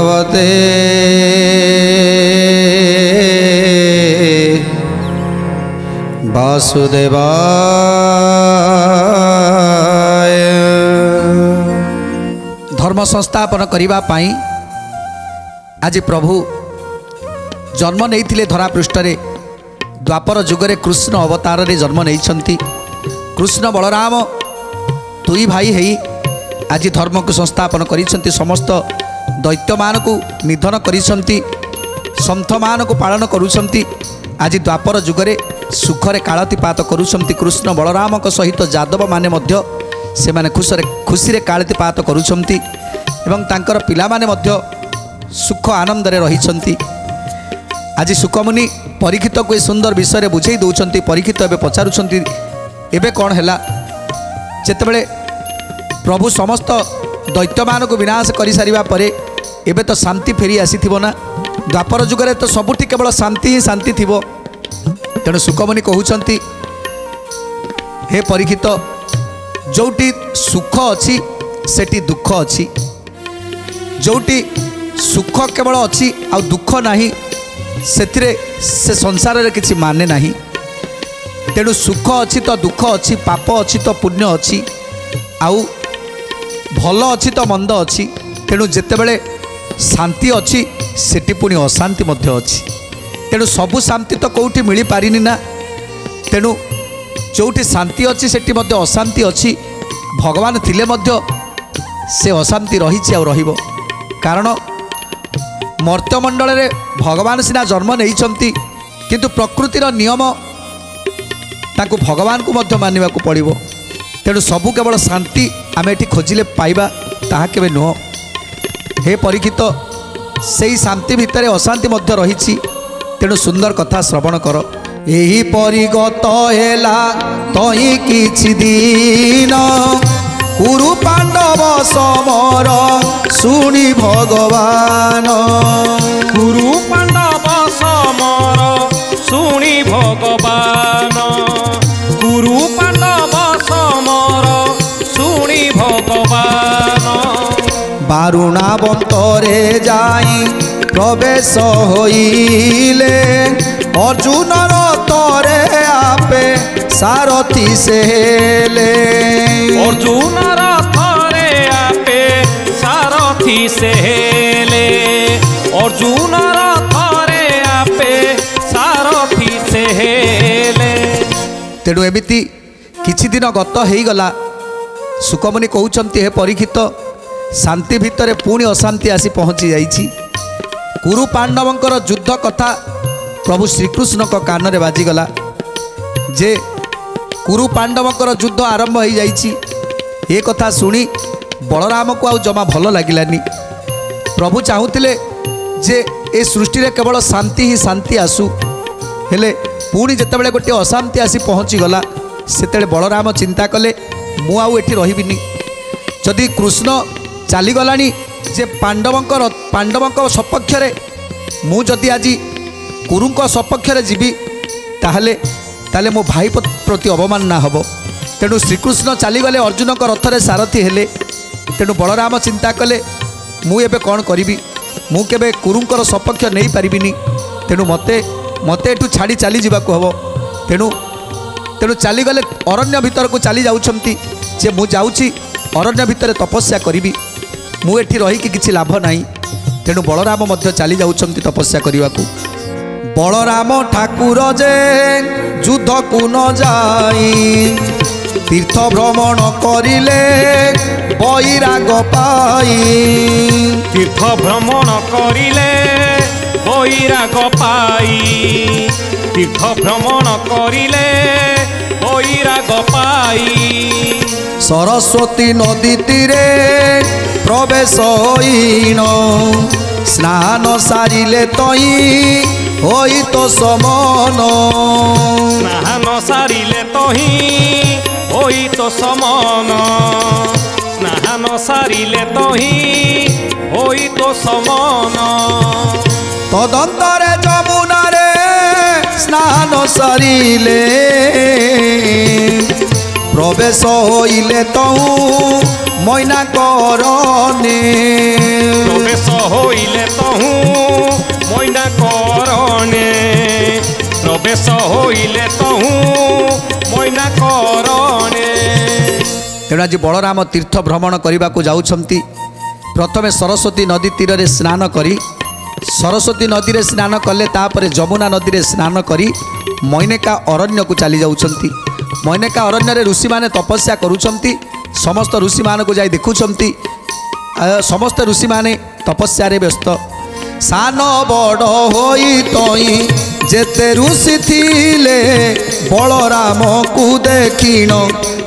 भगवते वासुदेवाय। धर्म संस्थापन करने पाई आज प्रभु जन्म नहीं धरा पृष्ठ रे द्वापर जुगरे कृष्ण अवतार रे जन्म नहीं। कृष्ण बलराम दुई भाई है आज धर्म को संस्थापन करिसेंती। समस्त दैत्य मान को निधन करिसेंती, संथ मान को पालन करुछंती। आज द्वापर जुगरे सुखरे कालतिपात करुछंती। कृष्ण बलराम सहित यादव माने मध्य से माने खुशी रे कालतिपात करुछंती एवं तांकर पिला माने मध्य सुख आनंद रे रहिछंती। आज सुकमुनि परीक्षित को सुंदर विषय बुझे दौरान। परीक्षित एवं पचारुंट एवं कौन है जितेबले प्रभु समस्त दैत्य मान को विनाश कर सारिबा परे एबे तो शांति फेरी आसी ना। द्वापर जुगरे तो सबुठी केवल शांति ही शांति थिबो। तेणु सुकमुनि कहउछंती हे परीक्षित जोटी सुख अच्छी सेठी दुख अच्छी, जोटी सुख केवल अच्छी आ दुख नहीं से संसार रे किछि माने नहीं। तेणु सुख अच्छी तो दुख अच्छी, पाप अच्छी तो पुण्य अच्छी, आउ भल अच्छी तो मंद अच्छी। तेणु जितेबले शांति अच्छी सेठी पुणी अशांति मध्य अच्छी। तेणु सबु शांति तो कौटी मिली पारिनी ना। तेणु जोटी शांति अच्छी सेठी मध्य अशांति अच्छी। भगवान थिले मध्य से अशांति रही आ रहिबो। कारण मर्त्यमंडल रे भगवान सिना जन्म नहीं किंतु प्रकृतिर नियम ताकू भगवान को मध्य मानिबा को पड़िबो। तेणु सबु केवल शांति आम एठी खोजिले पाइबा ताहा केबे नुह। हे परीक्षित सेही शांति भितर अशांति मध्य रहिछि। तेणु सुंदर कथा श्रवण कर। एही परिगत हेला तही किछि दिन कुरु पांडव समर सुनी भगवान। कुरु पांडव समर सुनी भगवान। कुरु पांडव समर सुनी भगवान। बारुणावंतरे जाई प्रवेश होइले अर्जुनर तरे आपे सारथी से हेले। अर्जुनर तरे आपे सारथी से हेले। अर्जुनर तरे आपे सारथी से हेले। तेणु एमिति किछि दिन गत हो गला। सुकमुनि कहउछंती हे परीक्षित शांति भितर पुणी अशांति आसी पहुँची जाइछि। कुरु पांडवंकर युद्ध कथा प्रभु श्रीकृष्ण को कान रे बाजिगला जे कुरु पांडवंकर युद्ध आरंभ हो जाइछि। ये कथा शुणी बलराम को आउ जमा भल लगिलानी। प्रभु चाहूतिले जे ए सृष्टि रे केवल शांति ही शांति आसू। हेले पुणी जितेबाला गोटे अशांति आसी पहुँची गला सेतेबेले बलराम चिंता कले मु आउ एठी रहिबिनी। जदि कृष्ण चलीगलानी जे पांडवंक सपक्ष मु जदि आज कुरुंक सपक्ष जीवी ताहले ताले मो भाई प्रति अवमानना हम। तेणु श्रीकृष्ण चलीगले अर्जुन को रथरे सारथी हेले। तेणु बलराम चिंता कले मु एबे कौन करी, मु केबे कुरुंकर सपक्ष नहीं पारिबिनी। तेणु मते एठू छाड़ी चली जावाक हम। तेणु तेणु चलीगले अरण्य भितर को चली जाउछंती जे मु जाउछि अरण्य भितर तपस्या करी, मु एठी रही कि किछि लाभ नाही। तेणु बलराम मध्य चली जाउछंती तपस्या करिवाकू। बलराम ठाकुर जे युद्ध को न जाई तीर्थ भ्रमण करिले बैराग पाई। तीर्थ भ्रमण करिले बैराग पाई। तीर्थ भ्रमण करिले बैराग पाई। सरस्वती नदी तीरे प्रवेश होइण स्नान सारिले तई होई तो समन। स्नान सारिले तही होई तो समन। स्नान सारिले तही होई तो समन। तदंतरे जमुना रे स्नान सारिले प्रवेश होइले तहु मैना करने। प्रवेश হইলে তহু মইনা করণে প্রবেশ হইলে তহু মইনা করণে। তেণু আজ বলরাম তীর্থ ভ্রমণ করা যাচ্ছেন। প্রথমে সরস্বতী নদী তীরে স্নান করি सरस्वती नदी रे स्नान कले तापर जमुना नदी रे स्नान करी मैनेका अरण्य को चली जाउछंती। मैनेका अरण्य रे ऋषि माने तपस्या करुछंती। समस्त ऋषि मान को जाई देखुछंती। समस्त ऋषि माने तपस्या रे व्यस्त। सान बड़ होई तई जेते ऋषि थिले बलराम को देखिन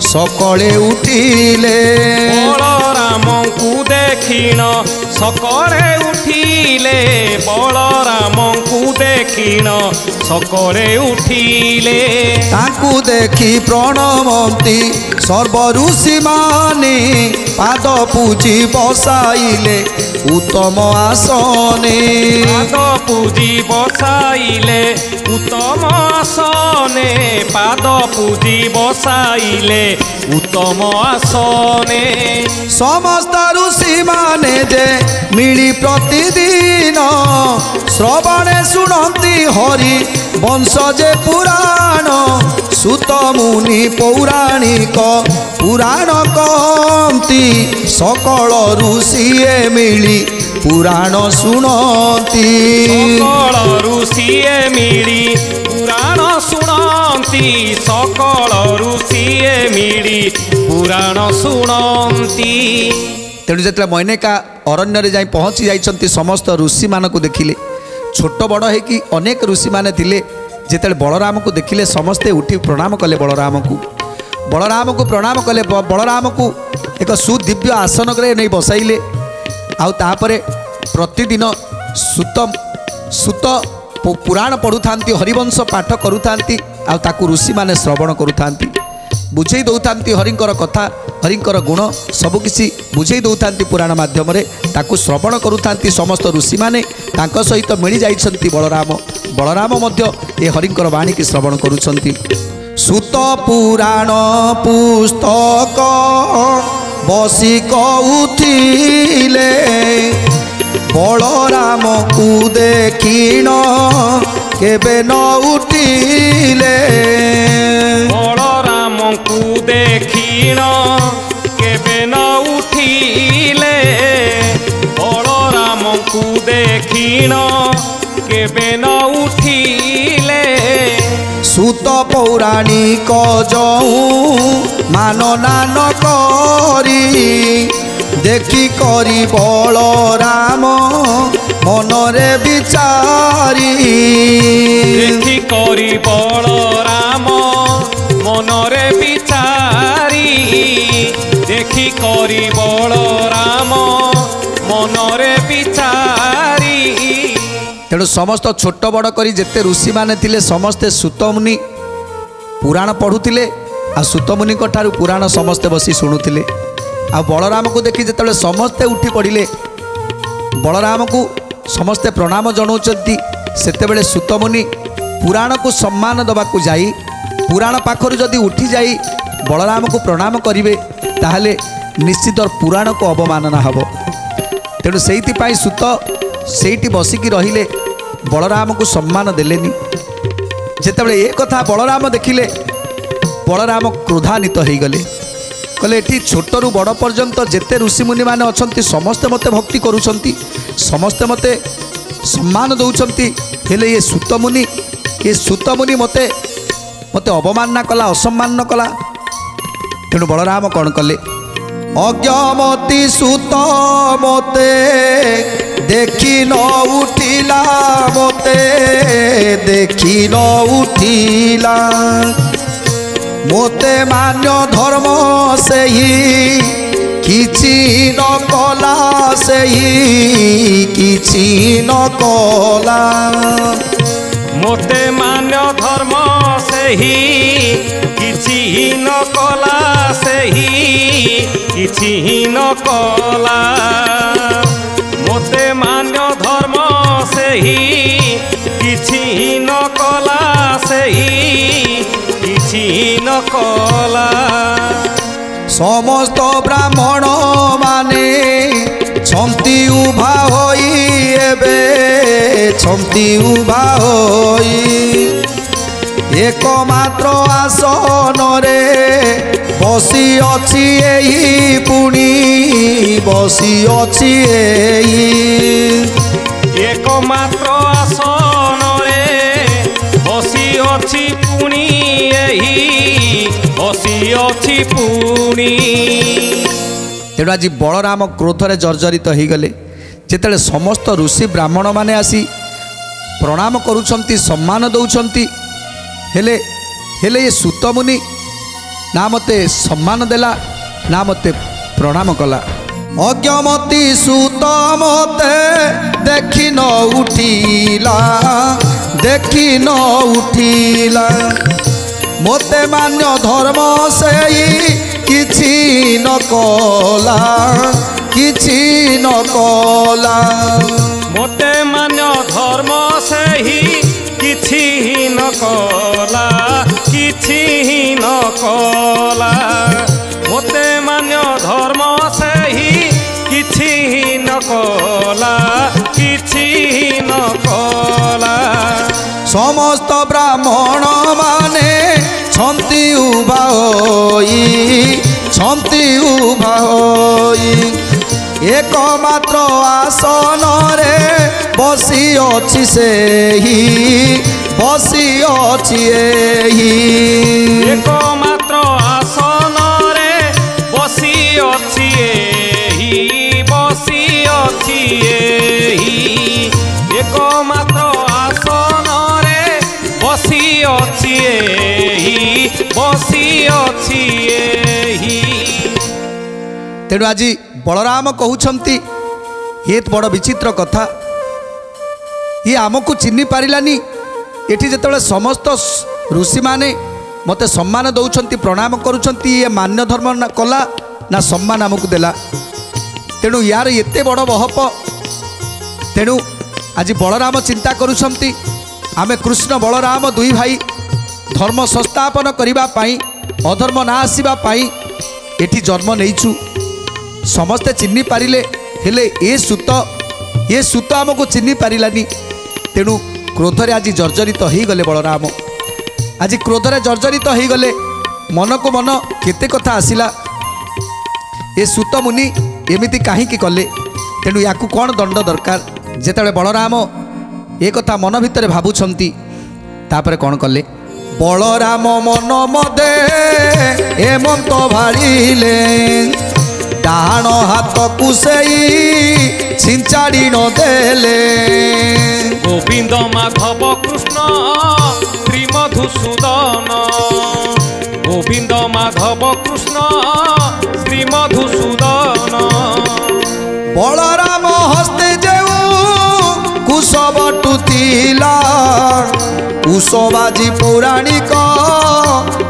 सकले उठिले। बलराम को देखिन सकले उठिले। बलराम को देखिन सकले उठिले। ताकू देखी प्रणमंती सर्व ऋषि माने पाद पूजी बसाइले उत्तम आसने। पाद पूजी बसाइले उत्तम आसने। पाद पूजी बसाइले उत्तम आसने। समस्त ऋषि माने जे मिली प्रतिदिन श्रवणे शुणती हरि वंशजे पुराण। सुत मुनि पौराणिक पुराण कहती सकल ऋषि मिली पुराण शुणती। सकल ऋषि मिली पुराण शुणती। सकल ऋषि मिली पुराण शुणती। तेणु जो मैनेका अरण्य जाई पहुँची जाइछंती समस्त ऋषि मान को देखिले। छोट बड़ है कि अनेक ऋषि माने थिले। जेते बलराम को देखिले समस्ते उठी प्रणाम कले। बलराम को प्रणाम कले। बलराम को एक सुदिव्य आसन नहीं बसाइले। आउे प्रतिदिन सुत पुराण पढ़ुथांती। हरिवंश पाठ करुथांती। ताकू ऋषि माने श्रवण करुथांती। बुझे दौथांती हरिंकर कथा हरिंकर गुण सबकिछि बुझे दौथांती पुराण माध्यम ताकू श्रवण करुथांती। समस्त ऋषि माने तांको सहित मिली जाइछंती बलराम मध्य ए हरिंकर वाणी की श्रवण करुछंती। सुत पुराण पुस्तक बसी कउथिले बलराम को देखिन केबे न उठिले। बलराम को देखिन केबे न उठिले। बलराम को देखिन केबे न उठिले। सुत पौराणिक जऊ माननान करी देखी करी बलराम मनरे विचारी। देखी करी बलराम मनरे विचारी। देखी करी बलराम मनरे विचारी। तेणु समस्त छोट बड़ करी जेते ऋषि माने थिले समस्ते सुतमुनि पुराण पढ़ुथिले। आ सुतमुनि ठारू पुराण समस्ते बसी शुणुथिले। आ बलराम को देखि जेतेबेले समस्ते उठी पड़िले बलराम को समस्ते प्रणाम जनाउछंती। सेतेबेले सुतमुनि पुराण को सम्मान दबाकू जाई पुराण पाखरु जदि उठी जाई बलराम को प्रणाम करिवे ताहले निश्चित पुराण को अवमानना हबो। तेणु सेइति पाई सुत सेठी बसिकी रहिले बलराम को सम्मान देलेनी। जेतेबेले ए कथा बलराम देखिले बलराम क्रोधान्वित हो गले। कहले एठी छोटरू बड़ पर्यंत जेते ऋषिमुनि माने अछंती समस्ते मते भक्ति करुछंती समस्ते मते सम्मान दउछंती। हेले ये सुतमुनि मते अवमानना कला असम्मान कला। तेणु बलराम कौन कले अज्ञमती सुत मते देखी न उठिला। मते देखी न उठिला मोते मान्य धर्म सेही किछि न कला। सेही किछि न कला मोते मान्य धर्म सेही किछि न कला। सेही किछि न कला। मोते मान्य धर्म सेही किछि न कला। सेही किछि न कला। समस्त ब्राह्मण माने छंती उभा होई छंती उभा होई एकमात्र आसन रे बसी अछि एही पुणी बसी अछि एही एकमात्र आसन रे बसी अछि पुणी एही बसी अछि पुणी। तेणु आज बलराम क्रोधरे जर्जरित हो गले जेतेले समस्त ऋषि ब्राह्मण माने आसी प्रणाम करुछंती सम्मान दौछंती हेले हेले ये सूत मुनि ना मते सम्मान देला ना मते प्रणाम कला। अज्ञमती सूत मते देखि न उठिला देखि न उठिला मोते मान्य धर्म सेई किछि न कला किछि न कला मोते मान्य धर्म सेही किछि न कला किछि न कला मोते मान्य धर्म सेही किछि न कला किछि न कला। समस्त ब्राह्मण माने छंती उभा होई छंती उभा होई एकमात्र आसन रे बसी अछि सेही बसी अछि एही एकमात्र आसन रे बसी अछि एही बसी अछि एही एकमात्र आसन रे बसी अछि एही बसी अछि एही। तेणु आज बलराम कहउछंती ये बड़ विचित्र कथा ये आमको चिन्ह पारिलानी एठी जेतेबेले समस्त ऋषि माने मते सम्मान दौछंती प्रणाम करुछंती ये मान्य धर्म ना कला ना सम्मान आमको देला तेणु यार एते बड़ बहप तेणु आज बलराम चिंता करुछंती आमे कृष्ण बलराम दुई भाई धर्म संस्थापन करिबा पाई अधर्म ना आसीबा पाई एठी जन्म नेइछु समस्ते चिन्ह पारिले हेले ये सूत आमको चिन्ह पारिलानी तेणु क्रोधरे आज जर्जरित हो गले बलराम आज क्रोधरे जर्जरित हो गले मन को मन केते कथा आसिला ये सूत मुनि एमिति काहीकि कले तेणु याकू कौन दंड दरकार जेतेबेले बलराम ए कथा मन भितर भाबुछंती तापरे कौन कले बलराम मन मदे हेमंत भाड़िले डाण हाथ कुसेई छिंचाड़ी न देले गोविंद माधव कृष्ण श्री मधुसूदन गोविंद माधव कृष्ण श्री मधुसूदन बलराम हस्ते जेऊ कुशब टुतिला कुशबाजी पौराणिक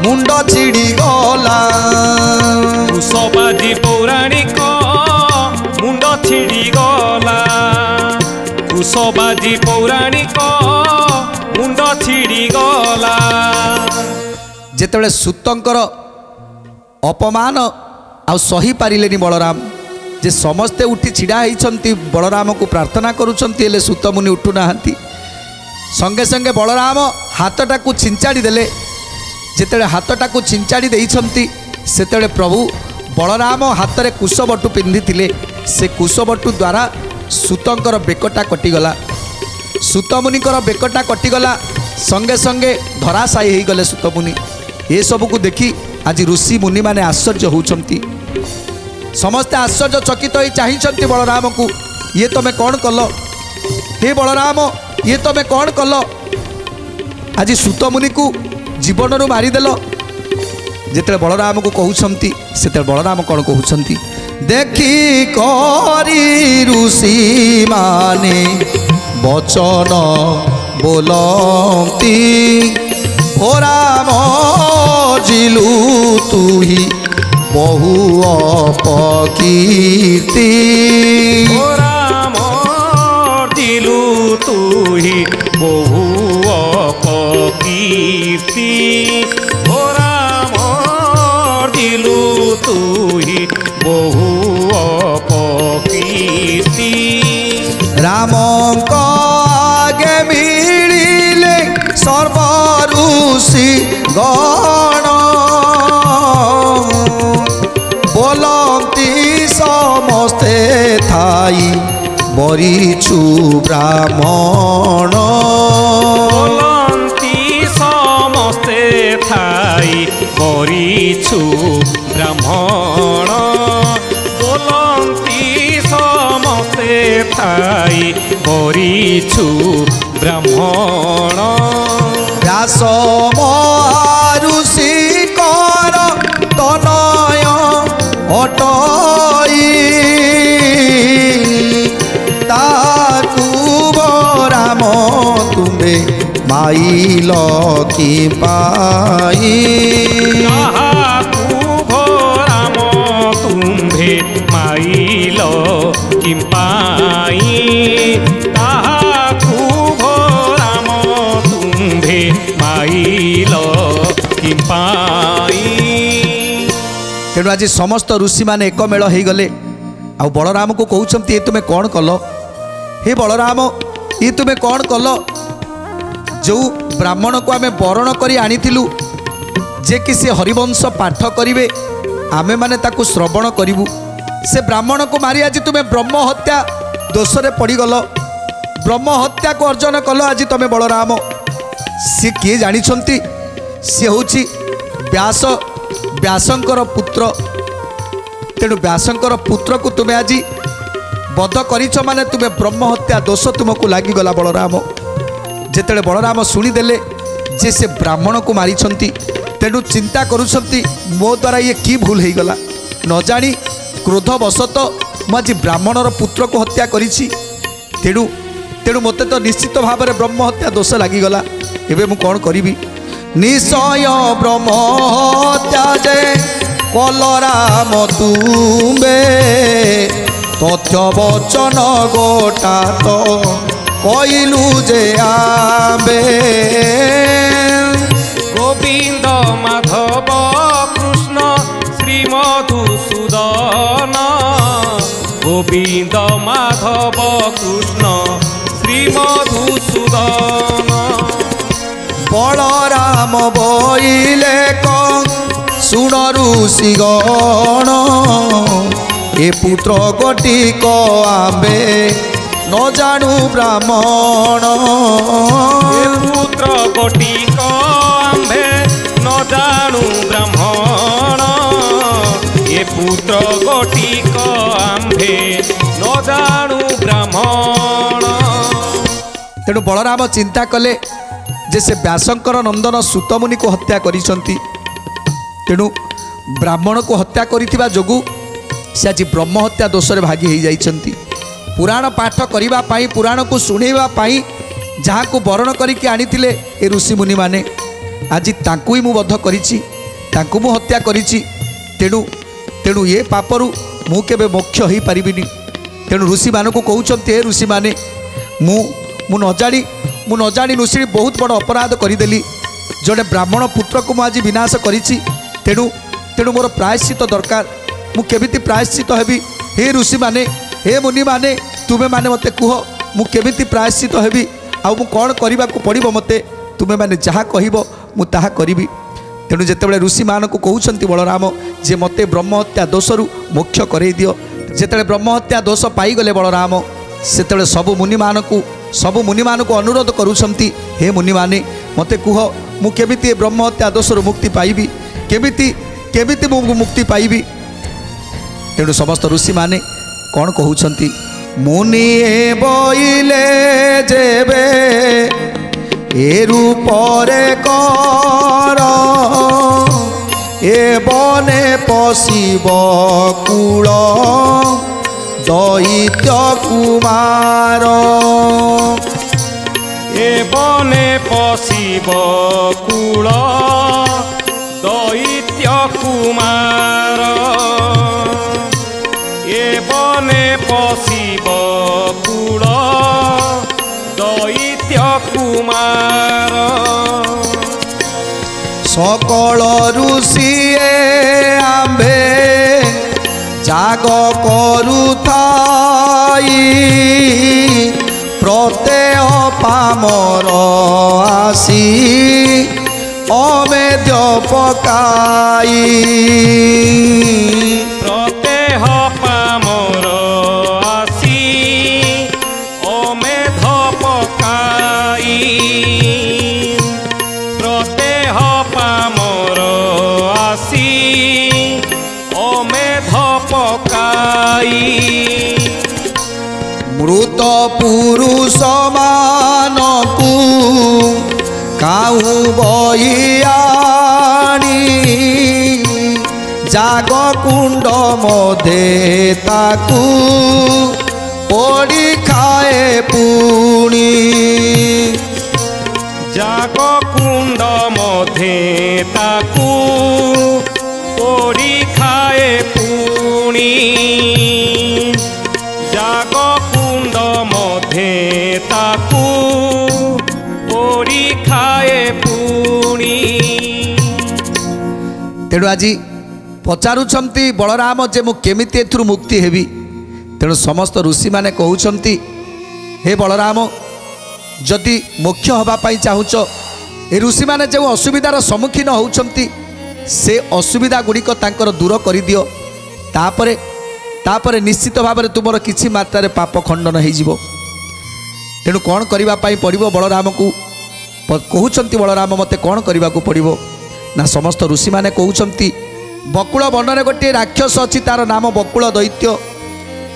मुंड छिड़ी गला कुशबाजी पौराणिक मुंड छिड़ी गला कुशबाजी पौराणिक मुंड छिड़ी गला। जेतेबेले सूतंकर अपमान आ सही पारिलेनी बलराम जे समस्ते उठी छिड़ा होइछंती बलराम को प्रार्थना करुछंती हेले सूत मुनि उठु नाहांती संगे संगे बलराम हाथटा को छिंचाड़ी देले जेतेबेले हाथटा को छिंचाड़ी देइछंती सेतेबेले प्रभु बलराम हाथ में कुशबटु पिंधिथिले से कुशबटु द्वारा सूतंकर बेकटा कटिगला सूतमुनिकर बेकटा कटिगला संगे संगे धराशायी हो गले सूतमुनि ये सब को देखी आज ऋषि मुनि माने आश्चर्य होउछंती समस्ते आश्चर्य चकित हो चाहिए बलराम को ये तमें कौन कल हे बलराम ये तमें कौन कल आज सूतमुनि को जीवन रू मारिदेल जिते बलराम को कहते से बलराम कौन कहते देखी करी ऋषि माने बचन बोलती ओ राम जिलु तुही बहु अपकीर्ति ओ राम दिलु तुही बहु अपकीर्ति ओ राम दिलु तुही बहु अपकीर्ति रामଙ୍କ সর্ব ঋষি গণ বলন্তি সমস্তে থাই বরিছু ব্রাহ্মণ বলন্তি সমস্তে থাই বরিছু ব্রাহ্মণ বলন্তি সমস্তে থাই বরিছু ব্রাহ্মণ ব্যাস মহাঋষি কর তনয় অটই তাকু রাম তুমে মাইল কি পাই তাহাকু রাম তুম্ভে মাইল কিম্পাই তাহাকু রাম তুম্ভে মাইল কিম্পাই। तेणु आज समस्त ऋषि मैंने एक मेल हो गले आ बलराम को कहते ये तुम्हें कौन कल हे बलराम ये तुम्हें कौन कल जो ब्राह्मण को आम बरण कर आनीलु जे कि से हरिवंश पाठ करेंगे आमे माने ताकू श्रवण करूँ से ब्राह्मण को मारी आज तुम्हें ब्रह्म हत्या दोष रे पड़गल ब्रह्म हत्या को अर्जन कल आज तुम्हें बलराम सी किए जानी सी हूँ व्यास व्यासंकर पुत्र तेणु व्यासंकर पुत्र को तुम्हें आज बध करिछ माने तुम्हें ब्रह्म हत्या दोष तुमको लागिगला बलराम जेतेले बलराम शुणीदेले जे से ब्राह्मण को मारी तेणु चिंता करुछंती मो द्वारा ये की भूल हो गला न जानी क्रोधवशत मुझे ब्राह्मणर पुत्र को हत्या करिछि तेणु तेणु मते तो निश्चित भाव में ब्रह्म हत्या दोष लागिगला एबे मु कौन करिबि निश्चय ब्रह्म हत्या जे कलराम तुमे तथ्य वचन गोटा तो कइलु जे आबे गोविंद माधव कृष्ण श्रीमधुसूदन गोविंद माधव कृष्ण श्रीमधुसूदन बलराम बोइले कौन सुन ऋषि गण ए पुत्र गोटिक आंबे न जानू ब्राह्मण ए पुत्र गोटिक आंबे न जानू ब्राह्मण ए पुत्र गोटिक आंबे न जानू ब्राह्मण। तेणु बलराम चिंता कले जे से व्यासंकर नंदन सुतमुनि को हत्या करिसंती तेणु ब्राह्मण को हत्या करिथिबा जोगु से आज ब्रह्म हत्या दोष रे भागी हो जाइछंती पुराण पाठ करिबा पाई पुराण को सुनेबा पाई जहाँ को वर्ण करिके आनिथिले ए ऋषि मुनि माने आज तांकु ही मु बध करिछि तांकु मु हत्या करिछि तेणु तेणु ये पापरु मु केबे मोक्ष होई परिबिनी तेणु ऋषि मानकु कहउछंती ए ऋषि माने मु न जानी ऋषि बहुत बड़ अपराध करदेली जड़े ब्राह्मण पुत्र को मुझे विनाश करिछि तेणु तेणु मोर प्रायश्चित दरकार मु केमिति प्रायश्चित हेबी हे ऋषि माने हे मुनि माने तुमे माने मते कुह मु केमिति प्रायश्चित हेबी आ मु कौन करबा को पड़िबो मते तुमे माने जहाँ कहबो मु ताहा करिबी। तेणु जेतेबेले ऋषि मानकु कहउछंती बलराम जे मते ब्रह्म हत्या दोषरु मोक्ष करई दियो जेतेबेले ब्रह्म हत्या दोष पाई गले बलराम सेतेबेले सब मुनि मानकु अनुरोध करुछंती हे मुनि माने मते कुह मु केमिति ब्रह्म हत्या दोषरु मुक्ति पाइबी केमिति मु मुक्ति पाइबी। तेणु समस्त ऋषि माने कौन कहउछंती मुनि बोइले जेबे ए रूपरे कर ए बने पशिब कूल दैत्य कुमार ए बने पशिब कूल दैत्य कुमार ए बने पशिब कूल दैत्य कुमार सकल ऋषि आंबे जाग करुथाई प्रत्यय पामर आसी अमेध्य पकाई प्रत्यह पामर आसी अमेध पकाई प्रत्यह पामर आसी अमेध पकाई मृत पुरुष मानकु काहू बहियाणी जाग कुंड मधे ताकू पोड़ी खाए पुणी जाग कुंड मधे ताकू पोड़ी खाए पुणी जाग कुंड मधे ताकू पोड़ी खाए पुणी तेणु आज पचारुंट बलराम जे मु केमिति एथुरु मुक्ति हेबी तेणु समस्त ऋषि माने कहउछंती हे बलराम जदि मोक्ष हवा पाई चाहुच ए ऋषि माने जो असुविधार सम्मुखीन होउछंती से असुविधा गुड़िक तांकर दूर कर दियो तापरे निश्चित भाव में तुमर किछि मात्रा पाप खंडन हो तेणु कौन करने पड़ो बलराम को कहते बलराम मते कौन करने को पड़ो ना समस्त ऋषि माने कहउछंती बकुल बंडने गोटे राक्षस अच्छी तार नाम बकुल दैत्य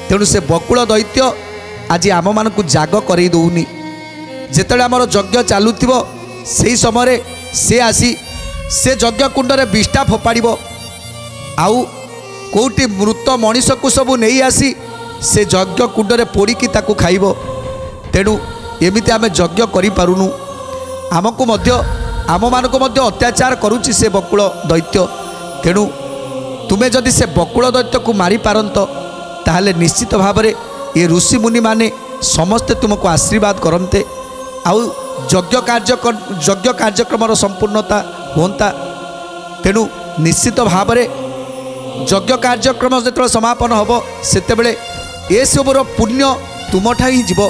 तेणु से बकुल दैत्य आज आम मान जाग कर दौनी जिते आमर यज्ञ चलुव से समय से आसी से यज्ञ कुंडरे विष्टा फोपाड़ आउ कौटी मृत मनीष को सब नहीं आसी से यज्ञ कुंडरे पोड़िकी ताकू खाइब तेणु एमती आम यज्ञ करूँ आमको आम मानक अत्याचार करुच्ची से बकुल दैत्य तेणु तुम्हें जदि से बकुल दैत्य को मारी पारंत ताहले निश्चित भाव में ये ऋषि मुनि माने समस्ते तुमको आशीर्वाद करते आउ यज्ञ कार्यक्रम संपूर्णता होता तेणु निश्चित भाव में यज्ञ कार्यक्रम जो समापन हम से ये सबुर पुण्य तुमठा ही जीव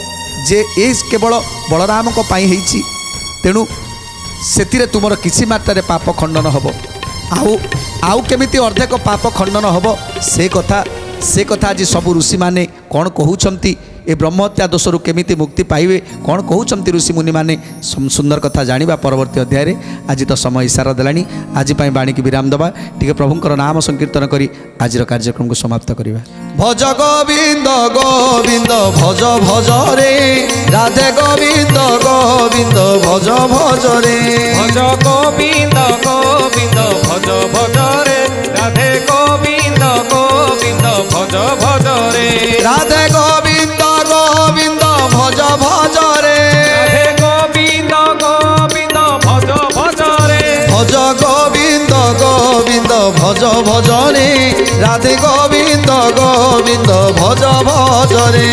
जे ये केवल बलराम को पाई होईची तेणु से तुमर किसी मात्रा पाप खंडन हम आउ केमिति अर्धेक पाप खंडन हम से कथा आज सबू ऋषि माने कौन कहउछंती ए ब्रह्महत्या दोषरु केमिति मुक्ति पाइबे कौन कहउछंती ऋषि मुनि माने सुंदर कथा जानिबा परवर्ती अध्याय रे आज तो समय इशारा देलानी आज पई बाणी की विराम दबा टिके प्रभुंकर नाम संकीर्तन करी आजिर कार्यक्रम को समाप्त करिबा भज गोविंद गोविंद भज भज रे राधे गोविंद गोविंद भज भज रे भज गोविंद गोविंद भज भज रे राधे गोविंद गोविंद भज भज रे राधे गोविंद गोविंद भज भज रे राधे गोविंद गोविंद भज भज रे भज गोविंद गोविंद भज भज रे राधे गोविंद गोविंद भज भज रे